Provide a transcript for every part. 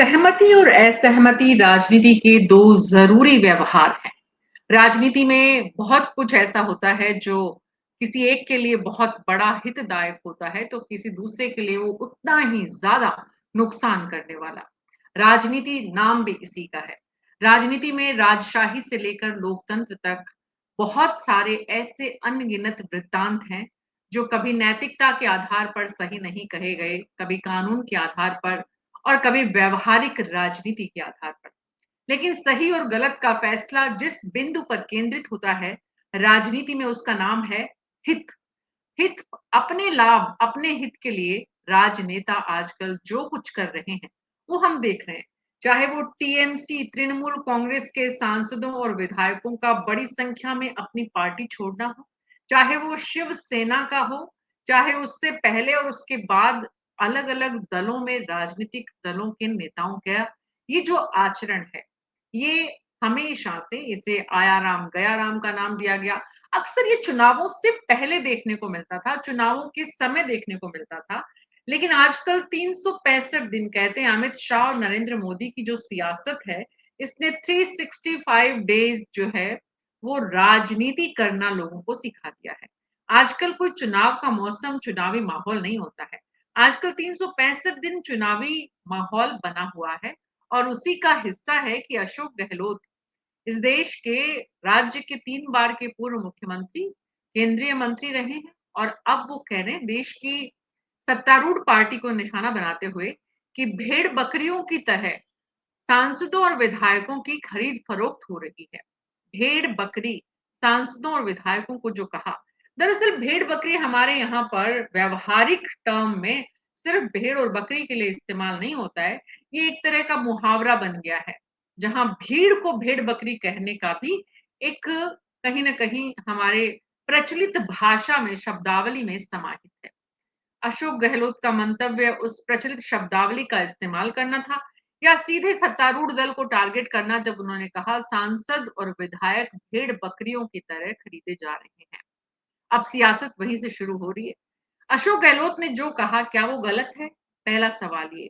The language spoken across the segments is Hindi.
सहमति और असहमति राजनीति के दो जरूरी व्यवहार हैं। राजनीति में बहुत कुछ ऐसा होता है जो किसी एक के लिए बहुत बड़ा हितदायक होता है, तो किसी दूसरे के लिए वो उतना ही ज्यादा नुकसान करने वाला। राजनीति नाम भी इसी का है। राजनीति में राजशाही से लेकर लोकतंत्र तक बहुत सारे ऐसे अनगिनत वृत्तांत हैं जो कभी नैतिकता के आधार पर सही नहीं कहे गए, कभी कानून के आधार पर और कभी व्यवहारिक राजनीति के आधार पर। लेकिन सही और गलत का फैसला जिस बिंदु पर केंद्रित होता है, राजनीति में उसका नाम है हित। हित, अपने लाभ, अपने हित के लिए राजनेता आजकल जो कुछ कर रहे हैं, वो हम देख रहे हैं। चाहे वो टीएमसी, तृणमूल कांग्रेस के सांसदों और विधायकों का बड़ी संख्या में अपनी पार्टी छोड़ना हो, चाहे वो शिवसेना का हो, चाहे उससे पहले और उसके बाद अलग-अलग दलों में राजनीतिक दलों के नेताओं का ये जो आचरण है, ये हमेशा से इसे आया राम गया राम का नाम दिया गया। अक्सर ये चुनावों से पहले देखने को मिलता था, चुनावों के समय देखने को मिलता था। लेकिन आजकल 365 दिन कहते हैं अमित शाह और नरेंद्र मोदी की जो सियासत है, इसने 365 डेज़ जो है, वो राजनीति करना लोगों को सिखा दिया है। आजकल कोई चुनाव का मौसम, चुनावी माहौल नहीं होता है। आजकल 365 दिन चुनावी माहौल बना हुआ है और उसी का हिस्सा है कि अशोक गहलोत इस देश के राज्य के 3 बार के पूर्व मुख्यमंत्री, केंद्रीय मंत्री रहे हैं और अब वो कह रहे हैं देश की सत्तारूढ़ पार्टी को निशाना बनाते हुए कि भेड़-बकरियों की तरह सांसदों और विधायकों की खरीद-फरोख्त हो रही है। भेड़-बकरी, सांसदों और विधायकों को जो कहा, दरअसल भेड़-बकरी हमारे यहाँ पर व्यावहारिक टर्म में सिर्फ भेड़ और बकरी के लिए इस्तेमाल नहीं होता है, ये एक तरह का मुहावरा बन गया है, जहाँ भीड़ को भेड़-बकरी कहने का भी एक कहीं न कहीं हमारे प्रचलित भाषा में, शब्दावली में समाहित है। अशोक गहलोत का मंतव्य उस प्रचलित शब्दावली का इस्तेमाल करना था या सीधे सत्तारूढ़ दल को टारगेट करना जब उन्होंने कहा सांसद और विधायक भेड़ बकरियों की तरह खरीदे जा रहे हैं। अब सियासत वहीं से शुरू हो रही है। अशोक गहलोत ने जो कहा क्या वो गलत है? पहला सवाल ये।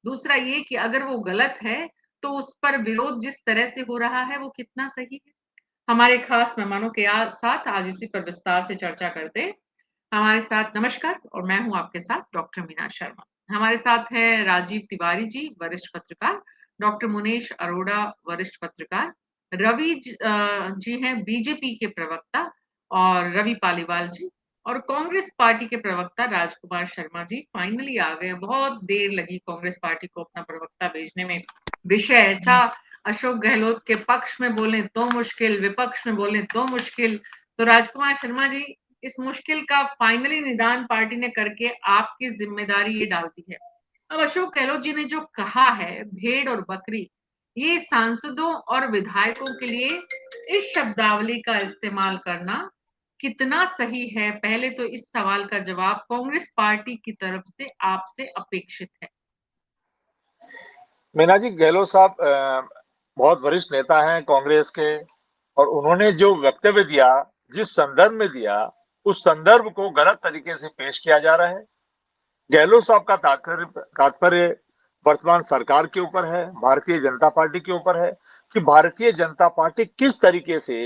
दूसरा ये कि अगर वो गलत है तो उस पर विरोध जिस तरह से हो रहा है वो कितना सही है? हमारे खास मेहमानों के साथ आज इसी पर विस्तार से चर्चा करते हैं। हमारे साथ नमस्कार और मैं हूँ आपके साथ डॉक्टर मीना शर्मा। हमारे साथ है राजीव तिवारी जी, वरिष्ठ पत्रकार, डॉक्टर मुनेश अरोड़ा, वरिष्ठ पत्रकार, जी हैं बीजेपी के प्रवक्ता और रवि पालीवाल जी और कांग्रेस पार्टी के प्रवक्ता राजकुमार शर्मा जी फाइनली आ गए। बहुत देर लगी कांग्रेस पार्टी को अपना प्रवक्ता भेजने में। विषय ऐसा अशोक गहलोत के पक्ष में बोलें तो मुश्किल, विपक्ष में बोलें तो मुश्किल। तो राजकुमार शर्मा जी, इस मुश्किल का फाइनली निदान पार्टी ने करके आपकी जिम्मेदारी ये डालती है। अब अशोक गहलोत जी ने जो कहा है भेड़ और बकरी, ये सांसदों और विधायकों के लिए इस शब्दावली का इस्तेमाल करना कितना सही है? पहले तो इस सवाल का जवाब कांग्रेस पार्टी की तरफ से आपसे अपेक्षित है। मीना जी, गहलोत साहब बहुत वरिष्ठ नेता हैं कांग्रेस के। और उन्होंने जो वक्तव्य दिया, जिस संदर्भ में दिया, उस संदर्भ को गलत तरीके से पेश किया जा रहा है। गहलोत साहब का तात्पर्य वर्तमान सरकार के ऊपर है, भारतीय जनता पार्टी के ऊपर है कि भारतीय जनता पार्टी किस तरीके से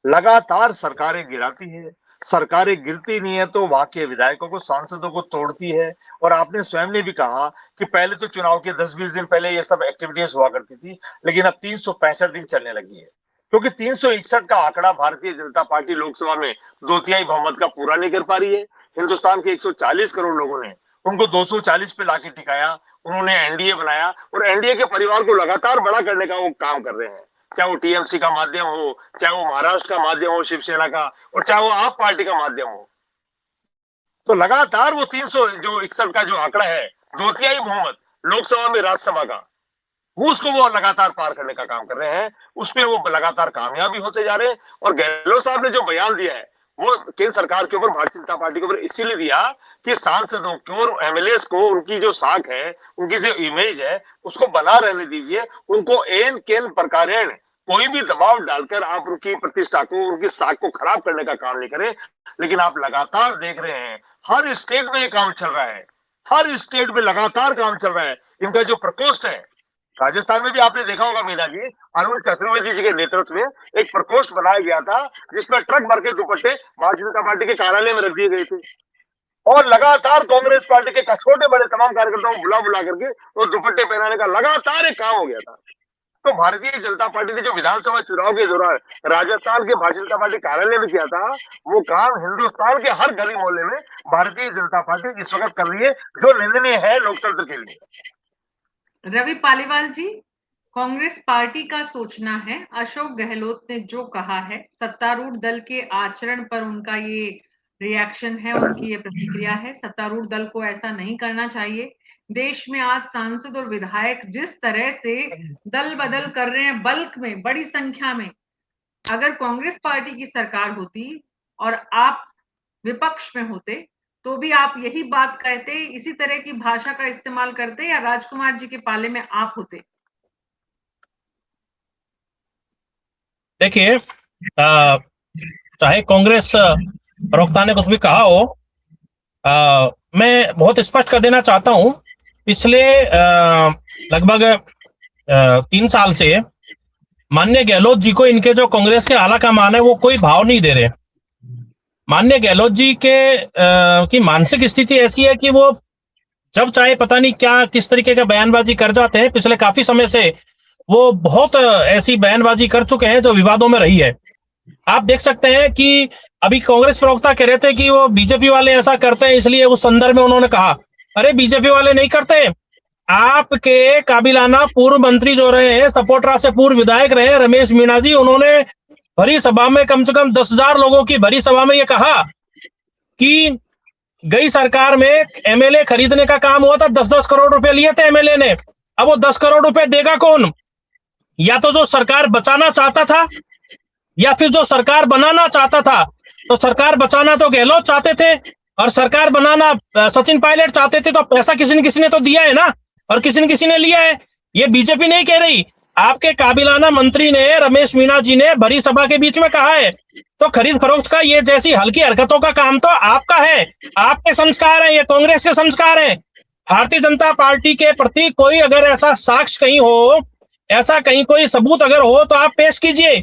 लगातार सरकारें गिराती है। सरकारें गिरती नहीं है तो वहां के विधायकों को, सांसदों को तोड़ती है। और आपने स्वयं ने भी कहा कि पहले तो चुनाव के 10-20 दिन पहले ये सब एक्टिविटीज हुआ करती थी, लेकिन अब 365 दिन चलने लगी है, क्योंकि 361 का आंकड़ा भारतीय जनता पार्टी लोकसभा में 2/3 बहुमत का पूरा नहीं कर पा रही है। हिंदुस्तान के 140 करोड़ लोगों ने उनको 240 पे लाके टिकाया। उन्होंने एनडीए बनाया और एनडीए के परिवार को लगातार बड़ा करने का वो काम कर रहे हैं, चाहे वो टीएमसी का माध्यम हो, चाहे वो महाराष्ट्र का माध्यम हो शिवसेना का, और चाहे वो आप पार्टी का माध्यम हो। तो लगातार वो 361 का जो आंकड़ा है, 2/3 बहुमत लोकसभा में, राज्यसभा का, वो उसको वो लगातार पार करने का काम कर रहे हैं। उसमें वो लगातार कामयाबी होते जा रहे हैं। और गहलोत साहब ने जो बयान दिया है वो केंद्र सरकार के ऊपर, भारतीय जनता पार्टी के ऊपर इसीलिए दिया कि सांसदों को और एमएलएस को उनकी जो साख है, उनकी जो इमेज है, उसको बना रहने दीजिए। उनको एन केन प्रकारेण कोई भी दबाव डालकर आप उनकी प्रतिष्ठा को, उनकी साख को खराब करने का काम नहीं करें। लेकिन आप लगातार देख रहे हैं हर स्टेट में ये काम चल रहा है, हर स्टेट में लगातार काम चल रहा है। इनका जो प्रकोष्ठ है, राजस्थान में भी आपने देखा होगा मीना जी, अरुण चतुर्वेदी जी के नेतृत्व में एक प्रकोष्ठ बनाया गया था जिसमें ट्रक भर के दुपट्टे भारतीय जनता पार्टी के कार्यालय में रख दिए गए थे, और लगातार कांग्रेस पार्टी के छोटे बड़े तमाम कार्यकर्ताओं को बुला बुला करके वो दुपट्टे पहनाने का लगातार एक काम हो गया था। तो भारतीय जनता पार्टी ने जो विधानसभा चुनाव के दौरान राजस्थान के भारतीय जनता पार्टी कार्यालय में किया था, वो काम हिंदुस्तान के हर गली मोहल्ले में भारतीय जनता पार्टी इस वक्त कर रही है, जो निंदनीय है लोकतंत्र के लिए। रवि पालीवाल जी, कांग्रेस पार्टी का सोचना है, अशोक गहलोत ने जो कहा है, सत्तारूढ़ दल के आचरण पर उनका ये रिएक्शन है, उनकी ये प्रतिक्रिया है। सत्तारूढ़ दल को ऐसा नहीं करना चाहिए। देश में आज सांसद और विधायक जिस तरह से दल बदल कर रहे हैं, बल्क में, बड़ी संख्या में, अगर कांग्रेस पार्टी की सरकार होती और आप विपक्ष में होते तो भी आप यही बात कहते, इसी तरह की भाषा का इस्तेमाल करते, या राजकुमार जी के पाले में आप होते? देखिए, चाहे कांग्रेस प्रवक्ता ने कुछ भी कहा हो, मैं बहुत स्पष्ट कर देना चाहता हूं, पिछले लगभग 3 साल से माननीय गहलोत जी को इनके जो कांग्रेस के आला कमान है वो कोई भाव नहीं दे रहे। माननीय गहलोत जी के की मानसिक स्थिति ऐसी है कि वो जब चाहे पता नहीं क्या किस तरीके का बयानबाजी कर जाते हैं। पिछले काफी समय से वो बहुत ऐसी बयानबाजी कर चुके हैं जो विवादों में रही है। आप देख सकते हैं कि अभी कांग्रेस प्रवक्ता कह रहे थे कि वो बीजेपी वाले ऐसा करते हैं, इसलिए उस संदर्भ में उन्होंने कहा, अरे बीजेपी वाले नहीं करते। आपके काबिलाना पूर्व मंत्री जो रहे हैं, सपोटरा से पूर्व विधायक रहे रमेश मीणा जी, उन्होंने भरी सभा में कम से कम 10,000 लोगों की भरी सभा में ये कहा कि गई सरकार में एमएलए खरीदने का काम हुआ था, 10-10 करोड़ रुपए लिए थे एमएलए ने। अब वो 10 करोड़ रुपए देगा कौन? या तो जो सरकार बचाना चाहता था या फिर जो सरकार बनाना चाहता था। तो सरकार बचाना तो गहलोत चाहते थे और सरकार बनाना सचिन पायलट चाहते थे। तो पैसा किसी न किसी ने तो दिया है ना, और किसी न किसी ने लिया है। ये बीजेपी नहीं कह रही, आपके काबिलाना मंत्री ने, रमेश मीणा जी ने भरी सभा के बीच में कहा है। तो खरीद फरोख्त का ये जैसी हल्की हरकतों का काम तो आपका है, आपके संस्कार है, ये कांग्रेस के संस्कार है। भारतीय जनता पार्टी के प्रति कोई अगर ऐसा साक्ष्य कहीं हो, ऐसा कहीं कोई सबूत अगर हो तो आप पेश कीजिए।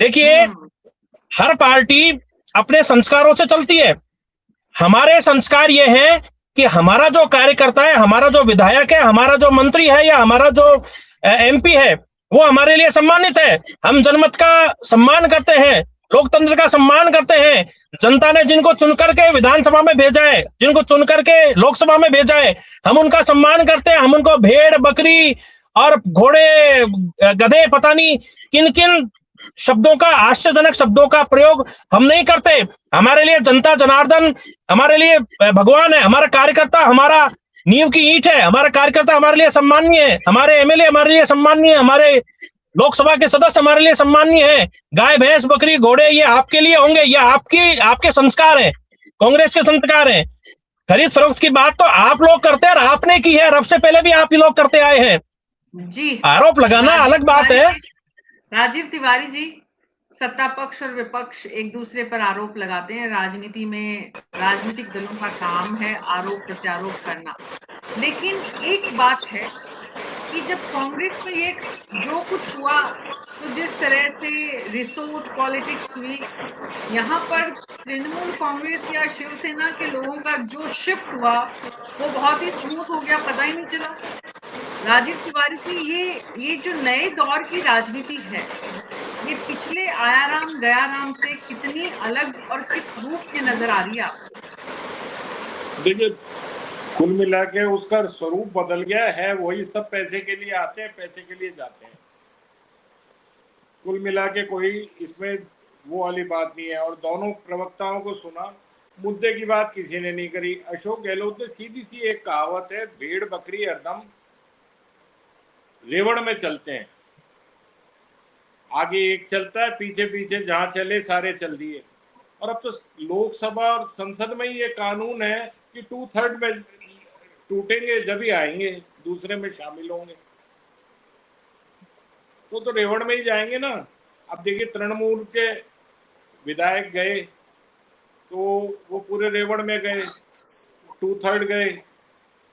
देखिए, हर पार्टी अपने संस्कारों से चलती है। हमारे संस्कार ये है कि हमारा जो कार्यकर्ता है, हमारा जो विधायक है, हमारा जो मंत्री है या हमारा जो एमपी है, वो हमारे लिए सम्मानित है। हम जनमत का सम्मान करते हैं, लोकतंत्र का सम्मान करते हैं। जनता ने जिनको चुनकर के विधानसभा में भेजा है, जिनको चुनकर के लोकसभा में भेजा है, हम उनका सम्मान करते हैं। हम उनको भेड़ बकरी और घोड़े गधे पता नहीं किन किन शब्दों का, आश्चर्यजनक शब्दों का प्रयोग हम नहीं करते। हमारे लिए जनता जनार्दन हमारे लिए भगवान है, हमारा कार्यकर्ता हमारा नींव की ईंट है, हमारा कार्यकर्ता हमारे लिए सम्माननीय है, हमारे एमएलए हमारे लिए सम्माननीय है, हमारे लोकसभा के सदस्य हमारे लिए सम्माननीय है। गाय भैंस बकरी घोड़े ये आपके लिए होंगे, ये आपके संस्कार हैं, कांग्रेस के संस्कार हैं। खरीद फरोख्त की बात तो आप लोग करते हैं और आपने की है, और अब से पहले भी आप ही लोग करते आए हैं जी। आरोप लगाना अलग बात है। राजीव तिवारी जी, सत्ता पक्ष और विपक्ष एक दूसरे पर आरोप लगाते हैं। राजनीति में राजनीतिक दलों का काम है आरोप प्रत्यारोप करना। लेकिन एक बात है कि जब कांग्रेस में ये जो कुछ हुआ, तो जिस तरह से रिसोर्स पॉलिटिक्स हुई, यहाँ पर तृणमूल कांग्रेस या शिवसेना के लोगों का जो शिफ्ट हुआ वो बहुत ही स्मूथ हो गया, पता ही नहीं चला। राजीव तिवारी जी, ये जो नए दौर की राजनीति है, ये पिछले आयाराम गयाराम से कितनी अलग और किस रूप में नजर आ रही है आपको? देखिए, कुल मिला के उसका स्वरूप बदल गया है। वही सब पैसे के लिए आते हैं, पैसे के लिए जाते हैं। कुल मिला के कोई इसमें वो वाली बात नहीं है। और दोनों प्रवक्ताओं को सुना, मुद्दे की बात किसी ने नहीं करी। अशोक गहलोत ने सीधी सी एक कहावत है, भेड़ बकरी हरदम रेवड़ में चलते हैं, आगे एक चलता है, पीछे पीछे जहां चले सारे चल दिए। और अब तो लोकसभा और संसद में ही ये कानून है कि 2/3 में टूटेंगे जब ही आएंगे, दूसरे में शामिल होंगे, तो रेवड़ में ही जाएंगे ना। अब देखिए, तृणमूल के विधायक गए तो वो पूरे रेवड़ में गए, 2/3 गए,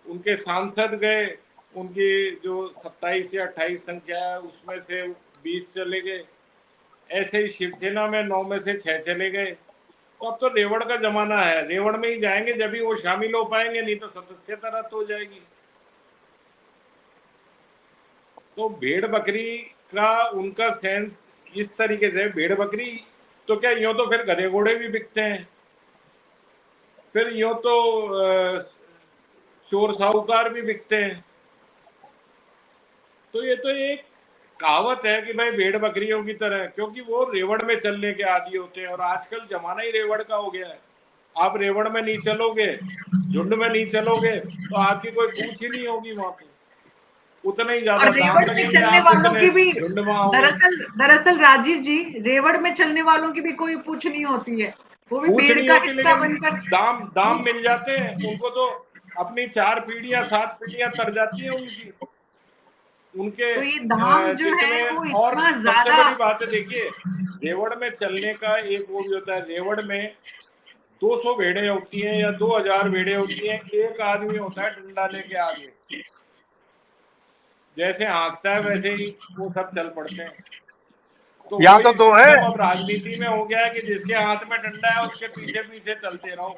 उनके सांसद गए उनकी जो 27 या 28 संख्या है उसमें से 20 चले गए। ऐसे ही शिवसेना में 9 में से 6 चले गए। तो अब तो रेवड़ का जमाना है, रेवड़ में ही जाएंगे जब ही वो शामिल हो पाएंगे, नहीं तो सदस्यता रद्द हो जाएगी। तो भेड़ बकरी का उनका सेंस इस तरीके से, भेड़ बकरी तो क्या, यूं तो फिर गधे घोड़े भी बिकते हैं, फिर यूं तो चोर साहूकार भी बिकते हैं। तो ये तो एक कहावत है कि भाई भेड़ बकरियों की तरह, क्योंकि वो रेवड़ में चलने के आदी होते हैं और आजकल जमाना ही रेवड़ का हो गया है। आप रेवड़ में नहीं चलोगे, झुंड में नहीं चलोगे तो आपकी कोई पूछ ही नहीं होगी वहां पे, उतने ही ज्यादा और दाम रेवड़ में लगेंगे चलने आप वालों जितने की भी, झुंड में आओगे। दरअसल राजीव जी, रेवड़ में चलने वालों की भी कोई पूछ नहीं होती है, वो भी पूछ भीड़ नहीं का होती, हिस्सा लेकिन बनकर। दाम दाम मिल जाते हैं उनको। तो अपनी 4 पीढ़ियां 7 पीढ़ियां तर जाती हैं उनकी, उनके तो ये दाम जो है जितने। वो और इतना सबसे ज्यादा। बड़ी बात है, देखिए रेवड़ में चलने का एक वो भी होता है, रेवड़ में 200 भेड़ें होती हैं या 2000 भेड़ें होती हैं, एक आदमी होता है डंडा लेके आगे, जैसे हाँकता है वैसे ही वो सब चल पड़ते हैं। तो यहाँ तो वही दो है। सिस्टम अब राजनीति में हो गया है कि जिसके हाथ में डंडा है उसके पीछे पीछे चलते रहो,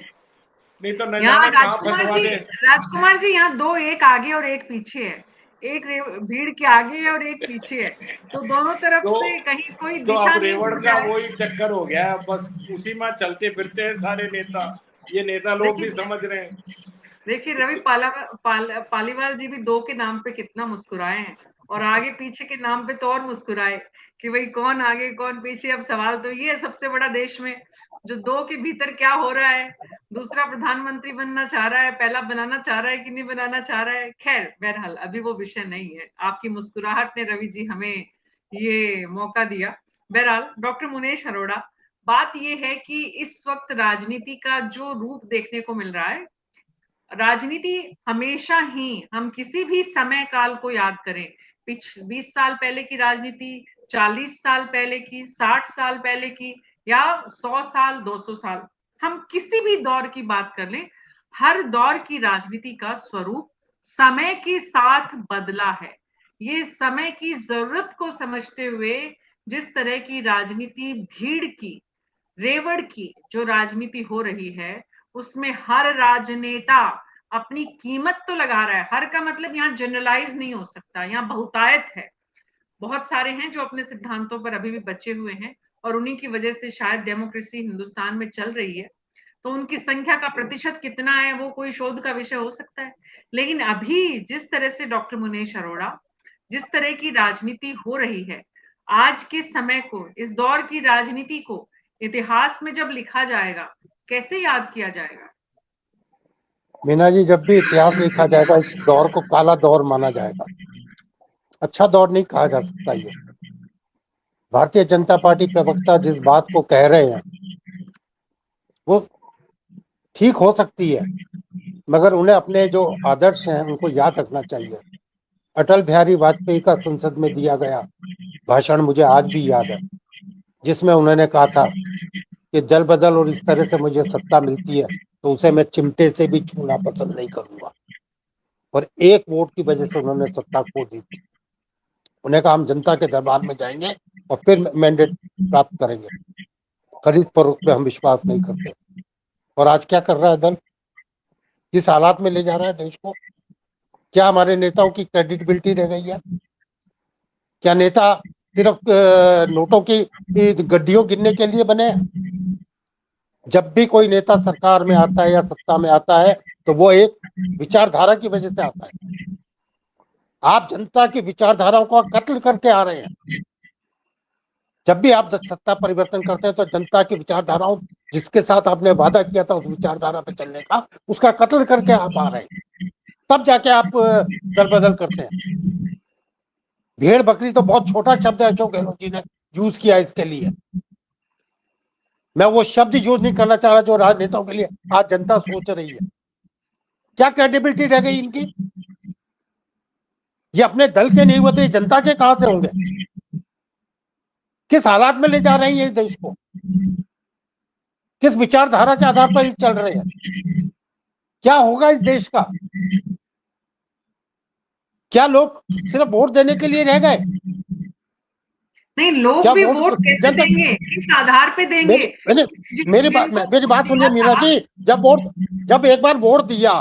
नहीं तो न यहाँ जाने कहाँ फंसवा दे। राजकुमार जी यहाँ दो, एक आगे और एक पीछे है, एक भीड़ के आगे है और एक पीछे है, तो दोनों तरफ तो से कहीं कोई तो अब दिशा नहीं रेवड़ हो का जाए। वही चक्कर हो गया है, बस उसी में चलते फिरते हैं सारे नेता। ये नेता लोग भी देखिए समझ रहे हैं। देखिए रवि पालीवाल जी भी दो के नाम पे कितना मुस्कुराए हैं, और आगे पीछे के नाम पे तो और मुस्कुराए कि भाई कौन आगे कौन पीछे। अब सवाल तो ये है सबसे बड़ा देश में, जो दो के भीतर क्या हो रहा है, दूसरा प्रधानमंत्री बनना चाह रहा है, पहला बनाना चाह रहा है कि नहीं बनाना चाह रहा है। खैर बहरहाल अभी वो विषय नहीं है, आपकी मुस्कुराहट ने रवि जी हमें ये मौका दिया। बहरहाल डॉक्टर मुनेश अरोड़ा, बात ये है कि इस वक्त राजनीति का जो रूप देखने को मिल रहा है, राजनीति हमेशा ही, हम किसी भी समय काल को याद करें, 20 साल पहले की राजनीति, 40 साल पहले की, 60 साल पहले की, या 100 साल, 200 साल, हम किसी भी दौर की बात कर लें, हर दौर की राजनीति का स्वरूप समय के साथ बदला है। ये समय की जरूरत को समझते हुए जिस तरह की राजनीति, भीड़ की, रेवड़ की जो राजनीति हो रही है, उसमें हर राजनेता अपनी कीमत तो लगा रहा है। हर का मतलब यहाँ जनरलाइज नहीं हो सकता, यहाँ बहुतायत है। बहुत सारे हैं जो अपने सिद्धांतों पर अभी भी बचे हुए हैं, और उन्हीं की वजह से शायद डेमोक्रेसी हिंदुस्तान में चल रही है। तो उनकी संख्या का प्रतिशत कितना है वो कोई शोध का विषय हो सकता है। लेकिन अभी जिस तरह से डॉक्टर मुनेश अरोड़ा, जिस तरह की राजनीति हो रही है, आज के समय को, इस दौर की राजनीति को इतिहास में जब लिखा जाएगा, कैसे याद किया जाएगा? मीना जी, जब भी इतिहास लिखा जाएगा इस दौर को काला दौर माना जाएगा, अच्छा दौर नहीं कहा जा सकता। ये भारतीय जनता पार्टी प्रवक्ता जिस बात को कह रहे हैं वो ठीक हो सकती है, मगर उन्हें अपने जो आदर्श हैं उनको याद रखना चाहिए। अटल बिहारी वाजपेयी का संसद में दिया गया भाषण मुझे आज भी याद है, जिसमें उन्होंने कहा था कि दल बदल और इस तरह से मुझे सत्ता मिलती है तो उसे मैं चिमटे से भी छूना पसंद नहीं करूंगा। और एक वोट की वजह से उन्होंने सत्ता खो दी थी। उन्हें कहा हम जनता के दरबार में जाएंगे और फिर मैंडेट प्राप्त करेंगे, खरीद फरोख्त पे हम विश्वास नहीं करते। और आज क्या कर रहा है दल, किस हालात में ले जा रहा है देश को? क्या हमारे नेताओं की क्रेडिबिलिटी रह गई है? क्या नेता सिर्फ नोटों की गड्डियों गिनने के लिए बने हैं? जब भी कोई नेता सरकार में आता है या सत्ता में आता है तो वो एक विचारधारा की वजह से आता है। आप जनता की विचारधाराओं को कत्ल करके आ रहे हैं। जब भी आप सत्ता परिवर्तन करते हैं तो जनता की विचारधाराओं, जिसके साथ आपने वादा किया था उस विचारधारा पे चलने का, उसका कत्ल करके आप आ रहे हैं। तब जाके आप दल बदल करते हैं। भेड़ बकरी तो बहुत छोटा शब्द है अशोक गहलोत जी ने यूज किया इसके लिए। मैं वो शब्द यूज नहीं करना चाह रहा जो राजनेताओं के लिए आज जनता सोच रही है। क्या क्रेडिबिलिटी रह गई इनकी? ये अपने दल के नहीं होते, जनता के कहां से होंगे? किस हालात में ले जा रहे हैं ये देश को? किस विचारधारा के आधार पर चल रहे हैं? क्या होगा इस देश का? क्या लोग सिर्फ वोट देने के लिए रह गए? नहीं, लोग क्या भी वोट वोट कैसे जनता देंगे, किस आधार पे देंगे? मेरी बात सुनिए मीना जी, जब एक बार वोट दिया,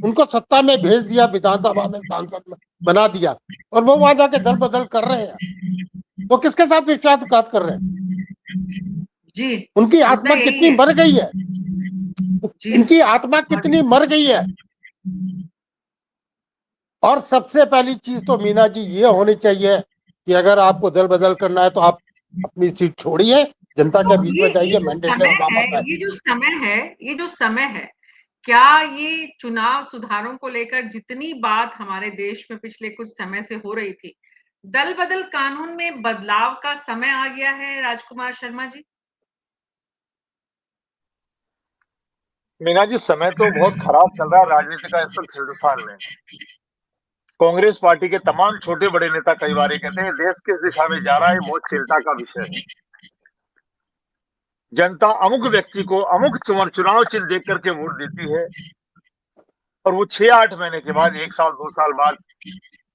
उनको सत्ता में भेज दिया, विधानसभा में सांसद में बना दिया, और वो वहां जाके दल बदल कर रहे हैं, तो किसके साथ विश्वासघात कर रहे हैं? जी, उनकी आत्मा यही कितनी है। मर गई है, जी, इनकी आत्मा कितनी मर गई है। और सबसे पहली चीज तो मीना जी ये होनी चाहिए कि अगर आपको दल बदल करना है तो आप अपनी सीट छोड़िए, जनता के बीच में जाइए, मैंडेट ले और वापस आइए। ये जो समय है, क्या ये चुनाव सुधारों को लेकर जितनी बात हमारे देश में पिछले कुछ समय से हो रही थी, दल बदल कानून में बदलाव का समय आ गया है राजकुमार शर्मा जी? मीना जी, समय तो बहुत खराब चल रहा है राजनीति का इस वक्त हिंदुस्तान में। कांग्रेस पार्टी के तमाम छोटे बड़े नेता कई बार ये कहते हैं देश किस दिशा में जा रहा है, बहुत चिंता का विषय है। जनता अमुक व्यक्ति को अमुक चुनाव चिन्ह देख करके वोट देती है, और वो 6-8 महीने के बाद, 1 साल 2 साल बाद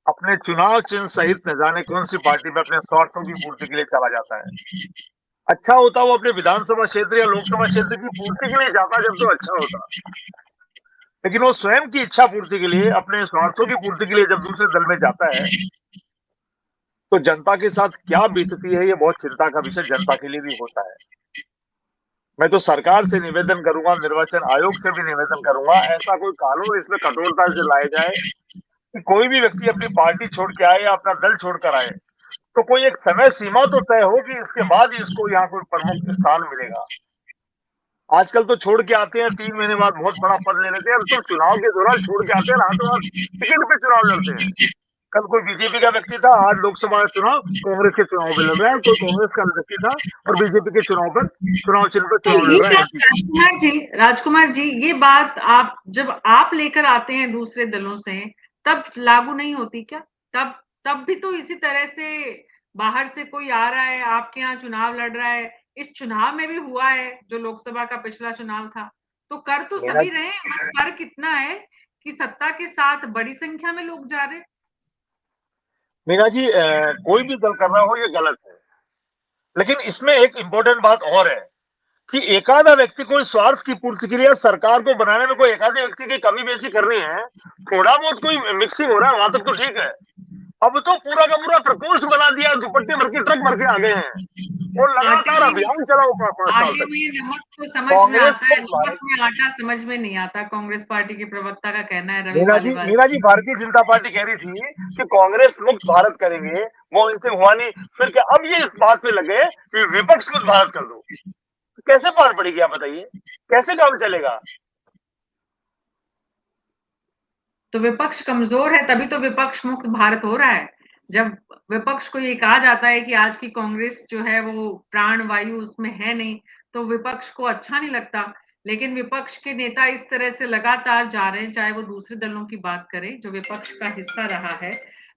अपने चुनाव चिन्ह सहित न जाने कौन सी पार्टी में अपने स्वार्थों की पूर्ति के लिए चला जाता है। अच्छा होता वो अपने विधानसभा क्षेत्र या लोकसभा क्षेत्र की पूर्ति के लिए जाता, जब तो अच्छा होता। लेकिन वो स्वयं की इच्छा पूर्ति के लिए, अपने स्वार्थों की पूर्ति के लिए जब दूसरे दल में जाता है, तो जनता के साथ क्या बीतती है, ये बहुत चिंता का विषय जनता के लिए भी होता है। मैं तो सरकार से निवेदन करूंगा, निर्वाचन आयोग से भी निवेदन करूंगा, ऐसा कोई कानून इसमें कठोरता से लाया जाए कि कोई भी व्यक्ति अपनी पार्टी छोड़ के आए या अपना दल छोड़कर आए, तो कोई एक समय सीमा तो तय हो कि इसके बाद ही इसको यहाँ कोई प्रमुख स्थान मिलेगा। आजकल तो छोड़ के आते हैं, 3 महीने बाद बहुत बड़ा पद ले लेते हैं, अब तो चुनाव के दौरान छोड़ के आते हैं, हाथों हाथ टिकट पे चुनाव लड़ते हैं। कल कोई बीजेपी का व्यक्ति था, आज लोकसभा चुनाव कांग्रेस के चुनाव में लड़ रहा है, कोई कांग्रेस का व्यक्ति था और बीजेपी के चुनाव पर चुनाव चिन्ह पर चुनाव लड़ रहा है। राजकुमार जी, ये बात आप जब आप लेकर आते हैं दूसरे दलों से, तब लागू नहीं होती क्या? तब भी तो इसी तरह से बाहर से कोई आ रहा है, आपके यहाँ चुनाव लड़ रहा है, इस चुनाव में भी हुआ है जो लोकसभा का पिछला चुनाव था, तो कर तो सभी रहे हैं, बस फर्क इतना है कि सत्ता के साथ बड़ी संख्या में लोग जा रहे हैं। मीना जी, कोई भी दल कर रहा हो ये गलत है, लेकिन इसमें एक इंपॉर्टेंट बात और है कि एकाधा व्यक्ति कोई स्वार्थ की पूर्ति के लिए सरकार को बनाने में कोई एकाधे व्यक्ति की कमी बेसी करनी है, थोड़ा बहुत कोई मिक्सिंग हो रहा है वहां तक तो ठीक है। अब तो पूरा का पूरा प्रकोष्ठ बना दिया, दुपट्टे भर के ट्रक भर के आ गए हैं और लगातार अभियान चला 5 साल आटे तक। में नमक तो समझ में आता है, नमक में आटा समझ में नहीं आता, कांग्रेस पार्टी के प्रवक्ता का कहना है। मीना जी, भारतीय जनता पार्टी कह रही थी कि कांग्रेस मुक्त भारत करेंगे, वो इनसे हुआ नहीं, फिर क्या अब ये इस बात पे लगे कि विपक्ष मुक्त भारत कर दो। कैसे पार पड़ेगी आप बताइए, कैसे काम चलेगा? तो विपक्ष कमजोर है, तभी तो विपक्ष मुक्त भारत हो रहा है। जब विपक्ष को ये कहा जाता है कि आज की कांग्रेस जो है वो प्राण वायु उसमें है नहीं, तो विपक्ष को अच्छा नहीं लगता। लेकिन विपक्ष के नेता इस तरह से लगातार जा रहे हैं, चाहे वो दूसरे दलों की बात करें जो विपक्ष का हिस्सा रहा है।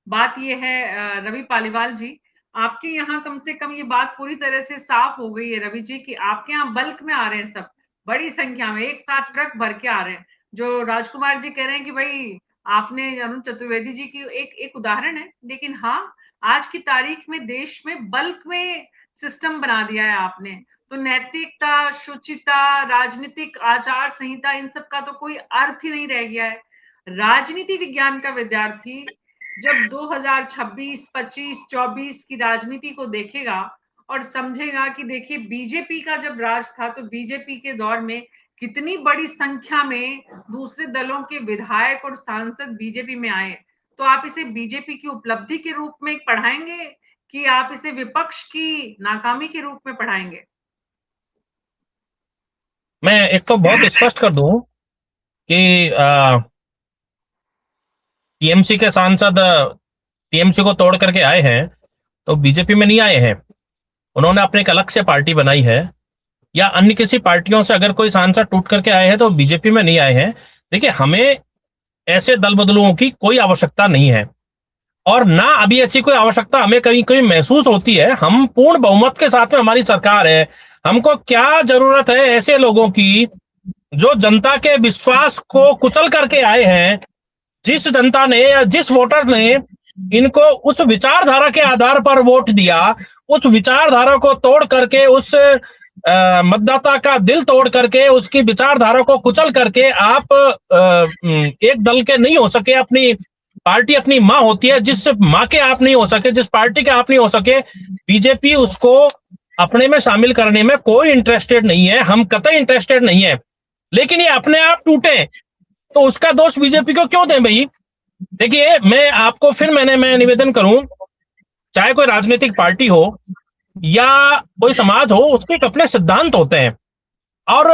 बात ये है रवि पालीवाल जी, आपके यहाँ कम से कम ये बात पूरी तरह से साफ हो गई है रवि जी, कि आपके यहाँ बल्क में आ रहे हैं, सब बड़ी संख्या में एक साथ ट्रक भर के आ रहे हैं। जो राजकुमार जी कह रहे हैं कि भाई आपने अरुण चतुर्वेदी जी की एक उदाहरण है, लेकिन हाँ, आज की तारीख में देश में बल्क में सिस्टम बना दिया है आपने, तो नैतिकता, शुचिता, राजनीतिक आचार संहिता, इन सब का तो कोई अर्थ ही नहीं रह गया है। राजनीति विज्ञान का विद्यार्थी जब 2026, 25, 24 की राजनीति को देखेगा और समझेगा कि देखिए बीजेपी का जब राज था, तो बीजेपी के दौर में कितनी बड़ी संख्या में दूसरे दलों के विधायक और सांसद बीजेपी में आए, तो आप इसे बीजेपी की उपलब्धि के रूप में पढ़ाएंगे कि आप इसे विपक्ष की नाकामी के रूप में पढ़ाएंगे? मैं एक तो बहुत स्पष्ट कर दूं कि टीएमसी के सांसद टीएमसी को तोड़ करके आए हैं तो बीजेपी में नहीं आए हैं, उन्होंने अपने एक अलग से पार्टी बनाई है, या अन्य किसी पार्टियों से अगर कोई सांसद टूट करके आए हैं तो बीजेपी में नहीं आए हैं। देखिए, हमें ऐसे दल बदलुओं की कोई आवश्यकता नहीं है और ना अभी ऐसी कोई आवश्यकता हमें कहीं कहीं महसूस होती है। हम पूर्ण बहुमत के साथ में हमारी सरकार है, हमको क्या जरूरत है ऐसे लोगों की जो जनता के विश्वास को कुचल करके आए हैं, जिस जनता ने या जिस वोटर ने इनको उस विचारधारा के आधार पर वोट दिया, उस विचारधारा को तोड़ करके, उस मतदाता का दिल तोड़ करके, उसकी विचारधारा को कुचल करके आप एक दल के नहीं हो सके। अपनी पार्टी अपनी माँ होती है, जिस माँ के आप नहीं हो सके, जिस पार्टी के आप नहीं हो सके, बीजेपी उसको अपने में शामिल करने में कोई इंटरेस्टेड नहीं है। हम कतई इंटरेस्टेड नहीं है, लेकिन ये अपने आप टूटे तो उसका दोष बीजेपी को क्यों दें भाई? देखिए, मैं आपको फिर मैं निवेदन करूं, चाहे कोई राजनीतिक पार्टी हो या कोई समाज हो, उसके एक अपने सिद्धांत होते हैं। और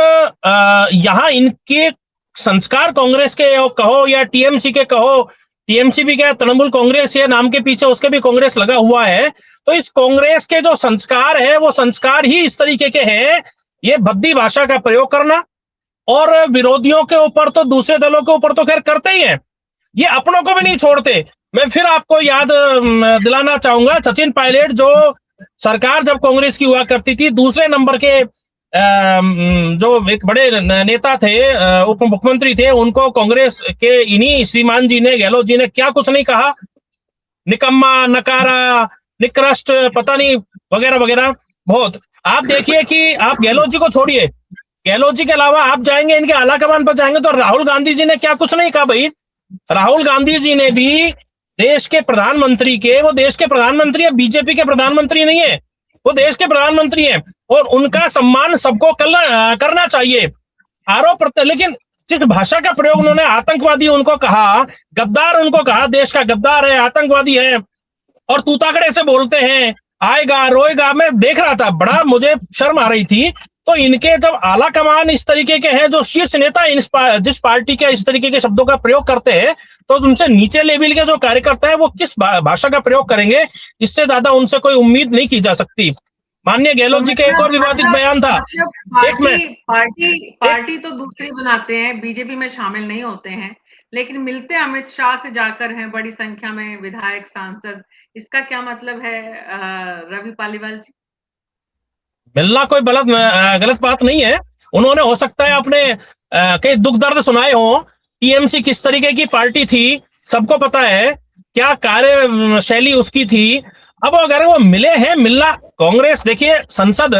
यहाँ इनके संस्कार कांग्रेस के कहो या टीएमसी के कहो, टीएमसी भी क्या, तृणमूल कांग्रेस या नाम के पीछे उसके भी कांग्रेस लगा हुआ है, तो इस कांग्रेस के जो संस्कार है वो संस्कार ही इस तरीके के हैं, ये भद्दी भाषा का प्रयोग करना, और विरोधियों के ऊपर तो, दूसरे दलों के ऊपर तो खैर करते ही हैं, ये अपनों को भी नहीं छोड़ते। मैं फिर आपको याद दिलाना चाहूंगा, सचिन पायलट जो सरकार जब कांग्रेस की हुआ करती थी, दूसरे नंबर के जो एक बड़े नेता थे, उप मुख्यमंत्री थे, उनको कांग्रेस के इन्हीं श्रीमान जी ने, गहलोत जी ने क्या कुछ नहीं कहा, निकम्मा, नकारा, निकृष्ट, पता नहीं वगैरह वगैरह बहुत। आप देखिए कि आप गहलोत जी को छोड़िए, गहलोत जी के अलावा आप जाएंगे इनके आला कमान पर जाएंगे तो राहुल गांधी जी ने क्या कुछ नहीं कहा भाई। राहुल गांधी जी ने भी देश के प्रधानमंत्री के, वो देश के प्रधानमंत्री है, बीजेपी के प्रधानमंत्री नहीं है, वो देश के प्रधानमंत्री हैं, और उनका सम्मान सबको करना चाहिए। आरोप लेकिन जिस भाषा का प्रयोग उन्होंने, आतंकवादी उनको कहा, गद्दार उनको कहा, देश का गद्दार है, आतंकवादी है, और तूताकड़े से बोलते हैं, आएगा रोएगा। मैं देख रहा था, बड़ा मुझे शर्म आ रही थी। तो इनके जब आला कमान इस तरीके के हैं, जो शीर्ष नेता जिस पार्टी के इस तरीके के शब्दों का प्रयोग करते हैं, तो उनसे नीचे लेवल के जो कार्यकर्ता है वो किस भाषा का प्रयोग करेंगे, इससे ज्यादा उनसे कोई उम्मीद नहीं की जा सकती। माननीय गहलोत जी का एक और विवादित बयान था, पार्टी तो दूसरी बनाते हैं, बीजेपी में शामिल नहीं होते हैं, लेकिन मिलते अमित शाह से जाकर हैं बड़ी संख्या में विधायक, सांसद, इसका क्या मतलब है रवि पालीवाल जी? मिलना कोई गलत बात नहीं है। उन्होंने हो सकता है अपने कई दुख दर्द सुनाए हो। टीएमसी किस तरीके की पार्टी थी सबको पता है, क्या कार्य शैली उसकी थी। अब अगर वो मिले हैं, मिलना, कांग्रेस देखिए संसद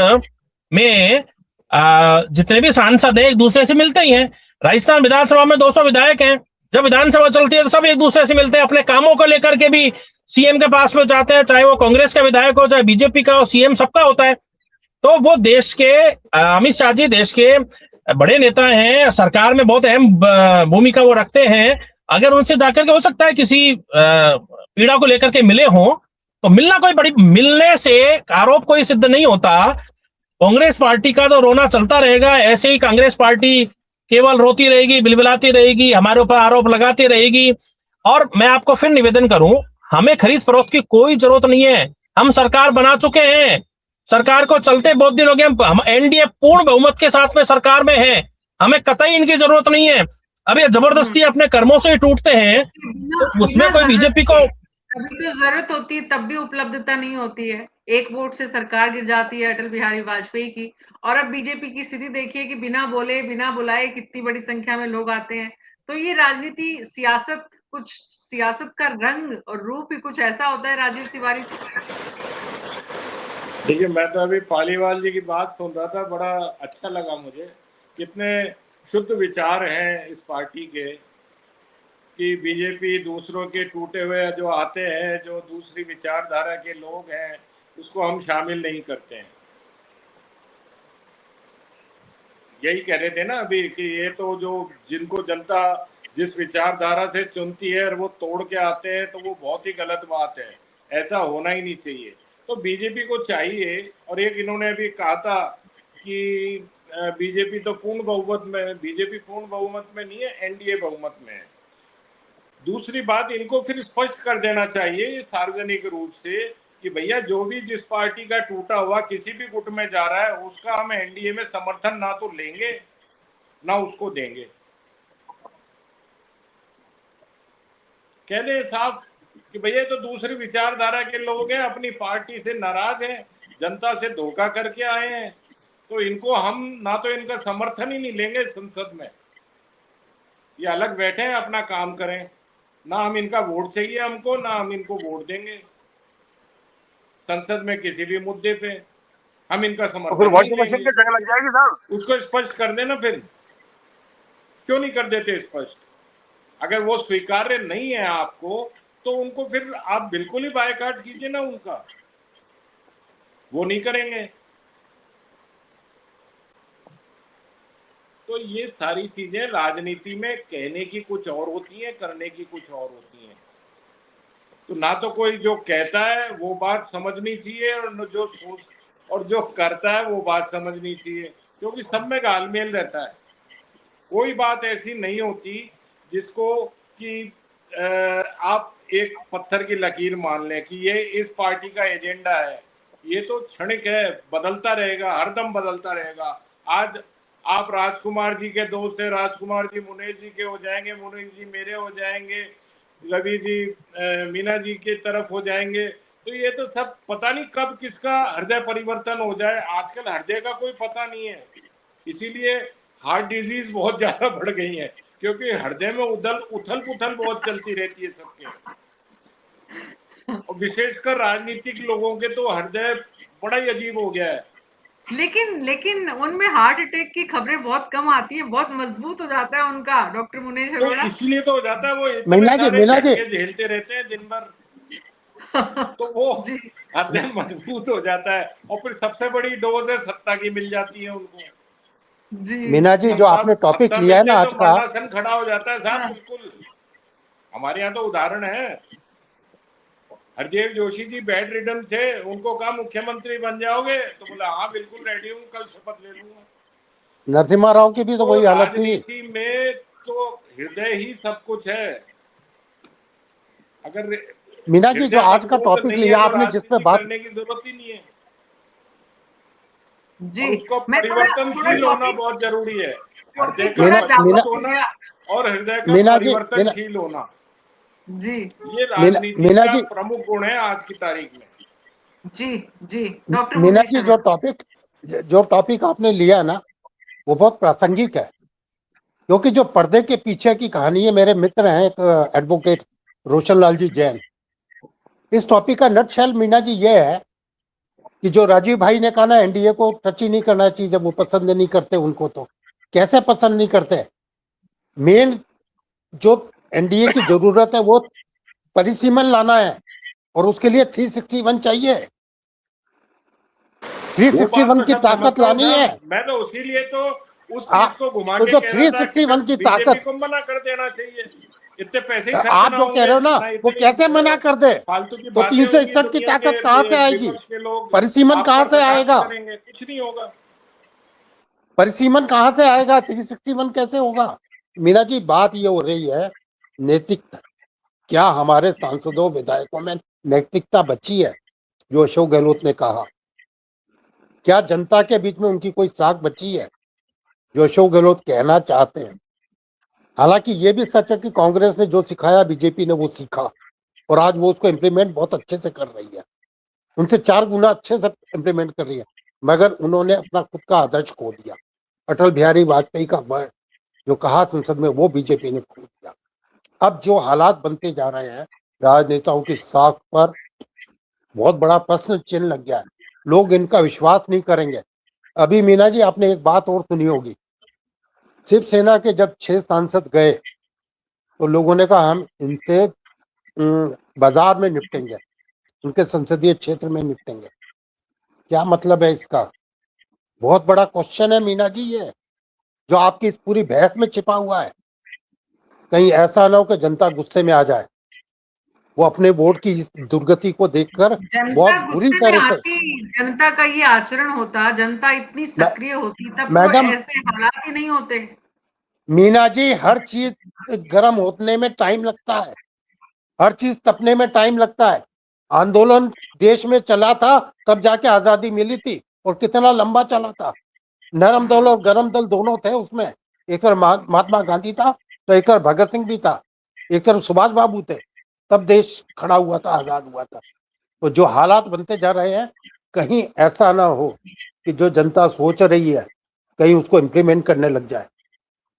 में जितने भी सांसद हैं एक दूसरे से मिलते ही हैं। राजस्थान विधानसभा में 200 विधायक हैं, जब विधानसभा चलती है तो सब एक दूसरे से मिलते हैं, अपने कामों को लेकर के भी सीएम के पास में जाते हैं, चाहे वो कांग्रेस का विधायक हो चाहे बीजेपी का हो, सीएम सबका होता है। तो वो देश के अमित शाह जी देश के बड़े नेता हैं, सरकार में बहुत अहम भूमिका वो रखते हैं। अगर उनसे जाकर के हो सकता है किसी पीड़ा को लेकर के मिले हों, तो मिलना कोई बड़ी, मिलने से आरोप कोई सिद्ध नहीं होता। कांग्रेस पार्टी का तो रोना चलता रहेगा, ऐसे ही कांग्रेस पार्टी केवल रोती रहेगी, बिलबिलाती रहेगी, हमारे ऊपर आरोप लगाती रहेगी। और मैं आपको फिर निवेदन करूं, हमें खरीद फरोख्त की कोई जरूरत नहीं है। हम सरकार बना चुके हैं, सरकार को चलते बहुत दिन हो गए, हम एनडीए पूर्ण बहुमत के साथ में सरकार में है, हमें कतई इनकी जरूरत नहीं है। अब ये जबरदस्ती अपने कर्मों से ही टूटते हैं, तो उसमें कोई बीजेपी को अभी तो जरूरत होती है तब भी उपलब्धता नहीं होती है। एक वोट से सरकार गिर जाती है अटल बिहारी वाजपेयी की, और अब बीजेपी की स्थिति देखिए कि बिना बोले बिना बुलाए कितनी बड़ी संख्या में लोग आते हैं। तो ये राजनीति, सियासत, कुछ सियासत का रंग और रूप ही कुछ ऐसा होता है। राजीव तिवारी, देखिए, मैं तो अभी पालीवाल जी की बात सुन रहा था, बड़ा अच्छा लगा मुझे। कितने शुद्ध विचार हैं इस पार्टी के, कि बीजेपी दूसरों के टूटे हुए जो आते हैं, जो दूसरी विचारधारा के लोग हैं, उसको हम शामिल नहीं करते हैं। यही कह रहे थे ना अभी कि ये तो जो जिनको जनता जिस विचारधारा से चुनती है और वो तोड़ के आते हैं, तो वो बहुत ही गलत बात है, ऐसा होना ही नहीं चाहिए। तो बीजेपी को चाहिए, और एक इन्होंने अभी कहा था कि बीजेपी तो पूर्ण बहुमत में, बीजेपी पूर्ण बहुमत में नहीं है, एनडीए बहुमत में है। दूसरी बात, इनको फिर स्पष्ट कर देना चाहिए सार्वजनिक रूप से कि भैया जो भी जिस पार्टी का टूटा हुआ किसी भी गुट में जा रहा है, उसका हम एनडीए में समर्थन ना तो लेंगे ना उसको देंगे। कह दे साफ कि भैया तो दूसरी विचारधारा के लोग हैं, अपनी पार्टी से नाराज हैं, जनता से धोखा करके आए हैं, तो इनको हम ना तो इनका समर्थन ही नहीं लेंगे संसद में, ये अलग बैठे हैं अपना काम करें। ना हम इनका वोट चाहिए हमको, ना हम इनको वोट देंगे संसद में किसी भी मुद्दे पे, हम इनका तो फिर समर्थन नहीं वॉशिंग मशीन देंगे। की जगह लग जाएगी साहब। उसको स्पष्ट कर देना, फिर क्यों नहीं कर देते स्पष्ट? अगर वो स्वीकार्य नहीं है आपको तो उनको फिर आप बिल्कुल ही बायकॉट कीजिए ना उनका, वो नहीं करेंगे। तो ये सारी चीजें राजनीति में कहने की कुछ और होती हैं, करने की कुछ और होती हैं। तो ना तो कोई जो कहता है वो बात समझनी चाहिए, और जो सोच और जो करता है वो बात समझनी चाहिए, क्योंकि सब में घालमेल रहता है। कोई बात ऐसी नहीं होती जिसको कि आप एक पत्थर की लकीर मान लें कि ये इस पार्टी का एजेंडा है। ये तो क्षणिक है, बदलता रहेगा, हरदम बदलता रहेगा। आज आप राजकुमार जी के दोस्त हैं, राजकुमार जी मुनेश जी के हो जाएंगे, मुनेश जी मेरे हो जाएंगे, रवि जी मीना जी की तरफ हो जाएंगे। तो ये तो सब पता नहीं कब किसका हृदय परिवर्तन हो जाए। आजकल हृदय का कोई पता नहीं है, इसीलिए हार्ट डिजीज बहुत ज्यादा बढ़ गई है, क्योंकि हृदय में उथल पुथल बहुत चलती रहती है सबके, और विशेषकर राजनीतिक लोगों के तो हृदय बड़ा ही अजीब हो गया है। लेकिन उनमें हार्ट अटैक की खबरें बहुत कम आती है, बहुत मजबूत हो जाता है उनका, डॉक्टर मुनेश तो अरोड़ा। इसलिए तो हो जाता है, वो इतने मीना जी, सारे मीना जी, झटके झेलते रहते हैं दिन भर, तो वो जी हृदय मजबूत हो जाता है, और फिर सबसे बड़ी डोज है सत्ता की मिल जाती है उनको। जी मीना जी, जो आपने टॉपिक सत्ता लिया है मिलते ना हैं आज तो का, मरणासन खड़ा हो जाता है साहब, हाँ। बिल्कुल। हमारे यहाँ तो उदाहरण है, हरदेव जोशी जी बेड रिडन थे, उनको कहा मुख्यमंत्री बन जाओगे, तो बोला हाँ बिल्कुल रेडी हूँ, कल शपथ ले लूंगा। नरसिम्हा राव की भी तो तो वही हालत थी। राजनीति में तो हृदय ही सब कुछ है। अगर मीना जी, जो हृदय आज का मजबूत टॉपिक नहीं है लिया तो आपने, जिसपे राजनीति बात, करने की जरूरत ही नहीं है, जी और उसको मैं थोड़ा परिवर्तनशील होना टॉपिक बहुत जरूरी है। हृदय टॉपिक का थोड़ा मीना मीना व्यापक मजबूत हो होना गया। और हृदय का मीना जी, मीना परिवर्तनशील होना, जी ये मीना राजनीति मीना का जी, प्रमुख गुण है आज की तारीख में। जी जी डॉक्टर मीना मुनेश जी, अरोड़ा। जो टॉपिक आपने लिया ना, वो बहुत प्रासंगिक है। क्योंकि जो पर्दे के पीछे की कहानी है, मेरे मित्र हैं एक एडवोकेट रोशन लाल जी जैन, इस टॉपिक का नटशेल मीना जी ये है कि जो राजीव भाई ने कहा ना, एनडीए को टच ही नहीं करना चाहिए, जब वो पसंद नहीं करते उनको, तो कैसे पसंद नहीं करते? मेन जो एनडीए की जरूरत है वो परिसीमन लाना है, और उसके लिए 361 चाहिए। वो बात 361 तो की सब ताकत समझता हूँ लानी है। साहब, मैं तो इसीलिए तो उस आ, चीज को घुमा तो के जो कह रहा था कि फिर 361 की बीजेपी ताकत, को मना कर देना चाहिए, इतने पैसे ही खर्च आप ना जो कह होंगे, रहे हो ना, ना वो इतनी कैसे मना कर दे? फालतू की तो बातें होंगी, 361 की दुनिया के ताकत कहां से आएगी? विपक्ष के लोग परिसीमन आप कहां पर से कटाक्ष आएगा? करेंगे, कुछ नहीं होगा। परिसीमन कहां से आएगा? 361 कैसे होगा? मीना जी, बात ये हो रही है नैतिकता। क्या हमारे सांसदों विधायकों में नैतिकता बची है? जो अशोक गहलोत ने कहा, क्या जनता के बीच में उनकी कोई साख बची है, जो अशोक गहलोत कहना चाहते हैं? हालांकि ये भी सच है कि कांग्रेस ने जो सिखाया, बीजेपी ने वो सीखा, और आज वो उसको इम्प्लीमेंट बहुत अच्छे से कर रही है, उनसे 4 गुना अच्छे से इम्प्लीमेंट कर रही है। मगर उन्होंने अपना खुद का आदर्श खो दिया। अटल बिहारी वाजपेयी का जो कहा संसद में, वो बीजेपी ने खो दिया। अब जो हालात बनते जा रहे हैं, राजनेताओं की साख पर बहुत बड़ा प्रश्न चिन्ह लग गया है। लोग इनका विश्वास नहीं करेंगे। अभी मीना जी, आपने एक बात और सुनी होगी, शिवसेना के जब 6 सांसद गए तो लोगों ने कहा हम इनसे बाजार में निपटेंगे, उनके संसदीय क्षेत्र में निपटेंगे। क्या मतलब है इसका? बहुत बड़ा क्वेश्चन है मीना जी, ये जो आपकी इस पूरी बहस में छिपा हुआ है। कहीं ऐसा ना हो कि जनता गुस्से में आ जाए, वो अपने वोट की इस दुर्गति को देखकर जनता बहुत बुरी गुस्से में तरह से। आती, जनता का ये आचरण होता, जनता इतनी सक्रिय होती, तब तो मैडम ऐसे हालात ही नहीं होते। मीना जी, हर चीज गर्म होने में टाइम लगता है, हर चीज तपने में टाइम लगता है। आंदोलन देश में चला था, तब जाके आजादी मिली थी, और कितना लंबा चला था। नरम दल और गरम दल दोनों थे उसमें। एक तरफ महात्मा गांधी था, तो एक तरफ भगत सिंह भी था, एक तरफ सुभाष बाबू थे। तब देश खड़ा हुआ था, आजाद हुआ था। तो जो हालात बनते जा रहे हैं, कहीं ऐसा ना हो कि जो जनता सोच रही है कहीं उसको इम्प्लीमेंट करने लग जाए।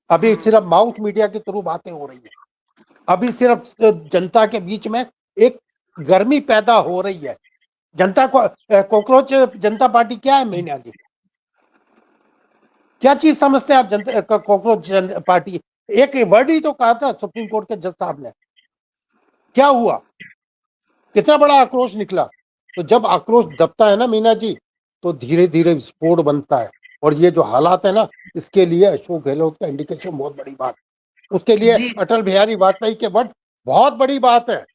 अभी सिर्फ माउथ मीडिया के थ्रू बातें हो रही है। अभी सिर्फ जनता के बीच में एक गर्मी पैदा हो रही है। जनता को कॉकरोच जनता पार्टी क्या है मीना जी? क्या चीज समझते हैं आप जनता कॉकरोच पार्टी? एक वर्ड ही तो कहा था सुप्रीम कोर्ट के जज साहब ने, क्या हुआ? कितना बड़ा आक्रोश निकला। तो जब आक्रोश दबता है ना मीना जी, तो धीरे धीरे विस्फोट बनता है। और ये जो हालात है ना, इसके लिए अशोक गहलोत का इंडिकेशन बहुत बड़ी बात, उसके लिए जी अटल बिहारी वाजपेयी के वर्ड बहुत बड़ी बात है।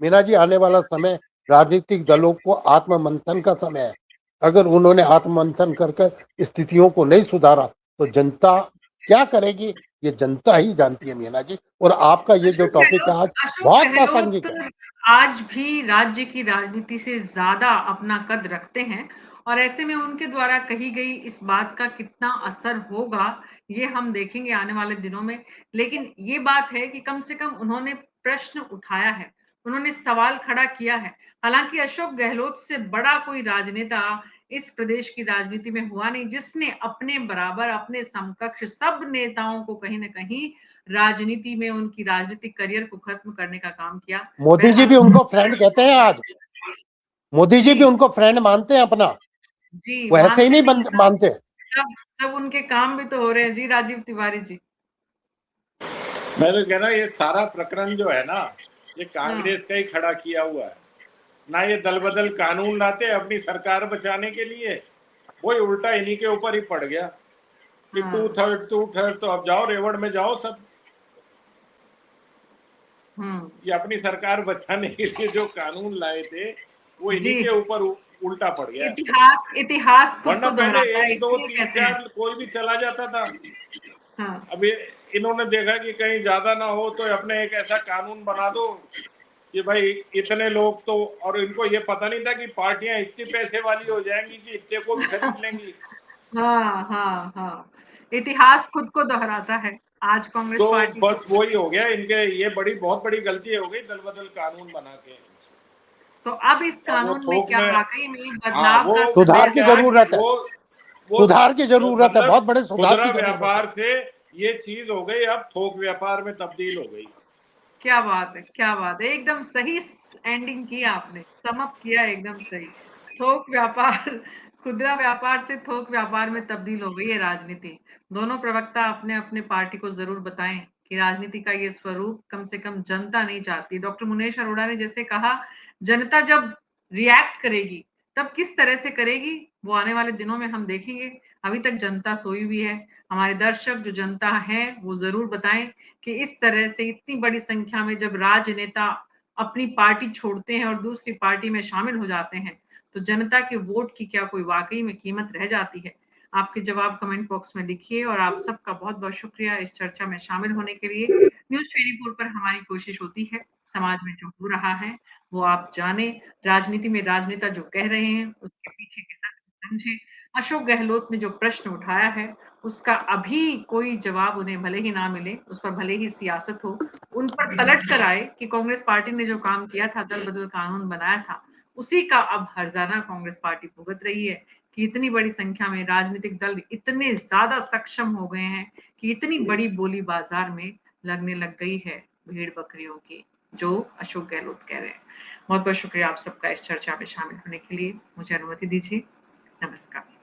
मीना जी, आने वाला समय राजनीतिक दलों को आत्ममंथन का समय है। अगर उन्होंने आत्ममंथन कर कर स्थितियों को नहीं सुधारा तो जनता क्या करेगी, ये जनता ही जानती है मीना जी। और आपका ये जो टॉपिक है आज अशोक बहुत गहलोत प्रासंगिक है। आज भी राज्य की राजनीति से ज्यादा अपना कद रखते हैं और ऐसे में उनके द्वारा कही गई इस बात का कितना असर होगा ये हम देखेंगे आने वाले दिनों में। लेकिन ये बात है कि कम से कम उन्होंने प्रश्न उठाया है, उन्होंने सवाल खड़ा किया है। हालांकि अशोक गहलोत से बड़ा कोई राजनेता इस प्रदेश की राजनीति में हुआ नहीं जिसने अपने बराबर, अपने समकक्ष सब नेताओं को कहीं ना कहीं राजनीति में उनकी राजनीतिक करियर को खत्म करने का काम किया। मोदी जी भी उनको फ्रेंड कहते हैं आज। मोदी जी भी जी उनको फ्रेंड मानते हैं अपना, जी वो ऐसे ही मानते नहीं नहीं, मानते। सब सब उनके काम भी तो हो रहे हैं जी। राजीव तिवारी जी, मैं तो कह रहा ये सारा प्रकरण जो है ना, ये हाँ कांग्रेस का ही खड़ा किया हुआ है ना। ये दल बदल कानून लाते अपनी सरकार बचाने के लिए, वही उल्टा इन्हीं के ऊपर ही पड़ गया कि हाँ 2/3 तो अब जाओ रेवड़ में जाओ सब। ये अपनी सरकार बचाने के लिए जो कानून लाए थे वो इन्हीं जी के ऊपर उल्टा पड़ गया। इतिहास इतिहास खुद वरना को पहले दोहराता है 1 2 इसलिए 3 कहते हैं। 4 कोई भी चला जाता था। हाँ अब इन्होंने देखा कि कहीं ज्यादा ना हो तो अपने एक ऐसा कानून बना दो कि भाई इतने लोग तो, और इनको ये पता नहीं था कि पार्टियां इतनी पैसे वाली हो जाएंगी कि इतने को भी खरीद लेंगी। हाँ हाँ हाँ, इतिहास खुद को दोहराता है। आज कांग्रेस तो पार्टी बस वही हो गया इनके, ये बहुत बड़ी गलती हो गई दल बदल कानून बना के। तो अब इस और वो कानून में थोक क्या में, वाकई में हाँ बदलाव का वो सुधार समय की क्या कि जरूरत है, वो सुधार की जरूरत है, बहुत मतलब बड़े सुधार खुदरा की जरूरत है। व्यापार से ये चीज हो गई, अब थोक व्यापार में तब्दील हो गई। क्या बात है, क्या बात है, एकदम सही एंडिंग की आपने, सम अप किया एकदम सही। थोक व्यापार खुदरा व्यापार से थोक व्यापार में तब्दील हो गई है राजनीति। दोनों प्रवक्ता अपने अपने पार्टी को जरूर बताएं कि राजनीति का ये स्वरूप कम से कम जनता नहीं चाहती। डॉक्टर मुनेश अरोड़ा ने जैसे कहा, जनता जब रिएक्ट करेगी तब किस तरह से करेगी वो आने वाले दिनों में हम देखेंगे। अभी तक जनता सोई हुई है। हमारे दर्शक जो जनता है वो जरूर बताएं कि इस तरह से इतनी बड़ी संख्या में जब राजनेता अपनी पार्टी छोड़ते हैं और दूसरी पार्टी में शामिल हो जाते हैं तो जनता के वोट की क्या कोई वाकई में कीमत रह जाती है? आपके जवाब कमेंट बॉक्स में लिखिए और आप सबका बहुत बहुत शुक्रिया इस चर्चा में शामिल होने के लिए। न्यूज 24 पर हमारी कोशिश होती है समाज में जो हो रहा है वो आप जाने, राजनीति में राजनेता जो कह रहे हैं उसके पीछे के सत्य समझे। अशोक गहलोत ने जो प्रश्न उठाया है उसका अभी कोई जवाब उन्हें भले ही ना मिले, उस पर भले ही सियासत हो, उन पर पलट कर आए कि कांग्रेस पार्टी ने जो काम किया था, दल बदल कानून बनाया था, उसी का अब हर्जाना कांग्रेस पार्टी भुगत रही है कि इतनी बड़ी संख्या में राजनीतिक दल इतने ज्यादा सक्षम हो गए हैं कि इतनी बड़ी बोली बाजार में लगने लग गई है भेड़ बकरियों की, जो अशोक गहलोत कह रहे हैं। बहुत बहुत शुक्रिया आप सबका इस चर्चा में शामिल होने के लिए। मुझे अनुमति दीजिए। नमस्कार।